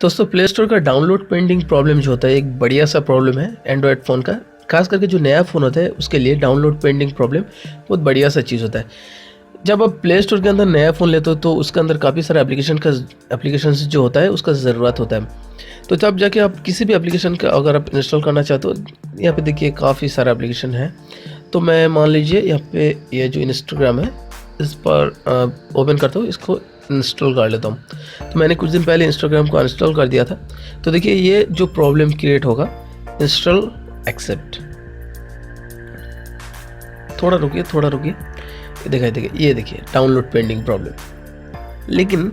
दोस्तों play store का download pending problem जो होता है एक बढ़िया सा प्रॉब्लम है एंड्रॉयड फ़ोन का। खास करके जो नया फ़ोन होता है उसके लिए डाउनलोड पेंडिंग प्रॉब्लम बहुत बढ़िया सा चीज़ होता है। जब आप प्ले स्टोर के अंदर नया फ़ोन लेते हो तो उसके अंदर काफ़ी सारे एप्लीकेशन जो होता है उसका ज़रूरत होता है। तो तब जाके आप किसी भी एप्लीकेशन का अगर आप इंस्टॉल करना चाहते हो, यहाँ पे देखिए काफ़ी सारा एप्लीकेशन है। तो मैं मान लीजिए यहाँ पे ये जो इंस्टाग्राम है इस पर ओपन करता हूँ, इसको इंस्टॉल कर लेता हूँ। तो मैंने कुछ दिन पहले इंस्टाग्राम को अनइंस्टॉल कर दिया था। तो देखिए ये जो प्रॉब्लम क्रिएट होगा, इंस्टॉल एक्सेप्ट, थोड़ा रुकिए, ये देखिए डाउनलोड पेंडिंग प्रॉब्लम। लेकिन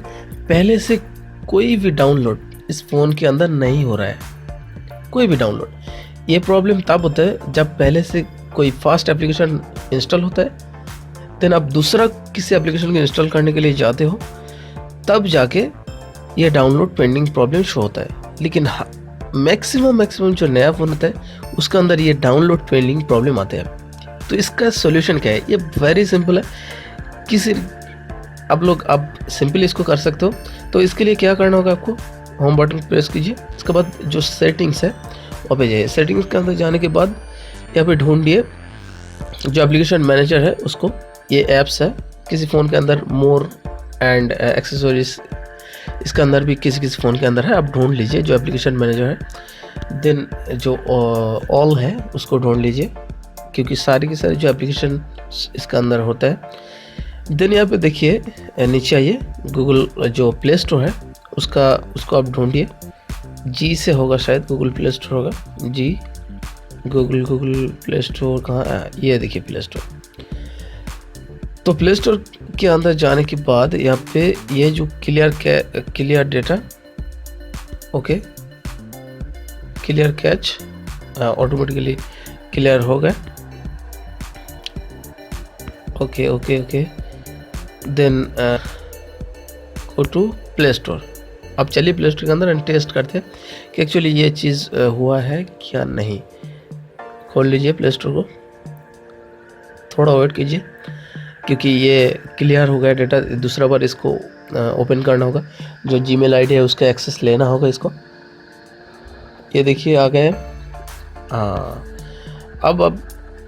पहले से कोई भी डाउनलोड इस फ़ोन के अंदर नहीं हो रहा है, कोई भी डाउनलोड। ये प्रॉब्लम तब होता है जब पहले से कोई फास्ट एप्लीकेशन इंस्टॉल होता है, देन आप दूसरा किसी एप्लीकेशन को इंस्टॉल करने के लिए जाते हो, तब जाके ये डाउनलोड पेंडिंग प्रॉब्लम शो होता है। लेकिन मैक्सिमम जो नया फ़ोन होता है उसके अंदर ये डाउनलोड पेंडिंग प्रॉब्लम आते हैं। तो इसका सोल्यूशन क्या है? ये वेरी सिंपल है। आप सिंपली इसको कर सकते हो। तो इसके लिए क्या करना होगा, आपको होम बटन प्रेस कीजिए, इसके बाद जो सेटिंग्स है वहाँ पे जाइए। सेटिंग्स के अंदर जाने के बाद यहाँ पे ढूंढिए जो एप्लीकेशन मैनेजर है उसको। ये ऐप्स है किसी फ़ोन के अंदर, मोर एंड एक्सेसरीज, इसके अंदर भी किसी फ़ोन के अंदर है। आप ढूंढ लीजिए जो एप्लीकेशन मैनेजर है। देन जो ऑल है उसको ढूंढ लीजिए, क्योंकि सारी की सारी जो एप्लीकेशन इसके अंदर होता है। देन यहाँ पे देखिए नीचे आइए, गूगल जो प्ले स्टोर है उसको आप ढूंढिए। जी से होगा शायद, गूगल प्ले स्टोर होगा, जी गूगल प्ले स्टोर कहाँ, ये देखिए प्ले स्टोर। तो प्ले स्टोर के अंदर जाने के बाद यहाँ पे ये जो clear data, okay, clear cache automatically clear हो गए। Okay then go to play store. अब चलिए प्ले स्टोर के अंदर एंड टेस्ट करते हैं कि एक्चुअली ये चीज़ हुआ है क्या नहीं। खोल लीजिए प्ले स्टोर को, थोड़ा वेट कीजिए क्योंकि ये क्लियर हो गया डेटा। दूसरा बार इसको ओपन करना होगा, जो जीमेल आईडी है उसका एक्सेस लेना होगा इसको। ये देखिए आ गए। हाँ, अब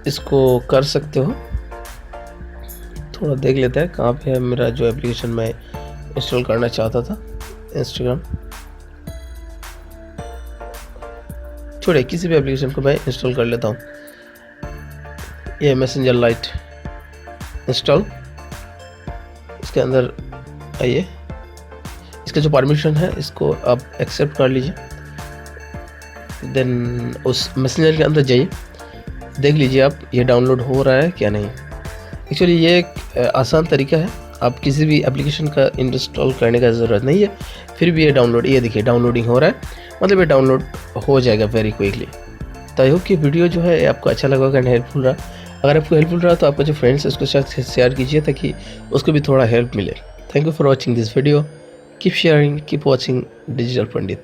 इसको कर सकते हो। थोड़ा देख लेते हैं कहाँ पे है मेरा जो एप्लीकेशन मैं इंस्टॉल करना चाहता था, इंस्टाग्राम। छोड़िए, किसी भी एप्लीकेशन को मैं इंस्टॉल कर लेता हूँ। ये मैसेंजर लाइट इंस्टॉल, इसके अंदर आइए, इसका जो परमिशन है इसको आप एक्सेप्ट कर लीजिए। देन उस मैसेंजर के अंदर जाइए, देख लीजिए आप ये डाउनलोड हो रहा है क्या नहीं। एक्चुअली ये एक आसान तरीका है, आप किसी भी एप्लीकेशन का इंस्टॉल करने का ज़रूरत नहीं है, फिर भी ये डाउनलोड, ये देखिए डाउनलोडिंग हो रहा है, मतलब ये डाउनलोड हो जाएगा वेरी क्विकली। तो आई होप कि वीडियो जो है आपको अच्छा लगा एंड हेल्पफुल रहा। अगर आपको हेल्पफुल रहा तो आपका जो फ्रेंड्स है उसके साथ शेयर कीजिए ताकि उसको भी थोड़ा हेल्प मिले। Thank you for watching this video. Keep sharing, keep watching digital Pandit.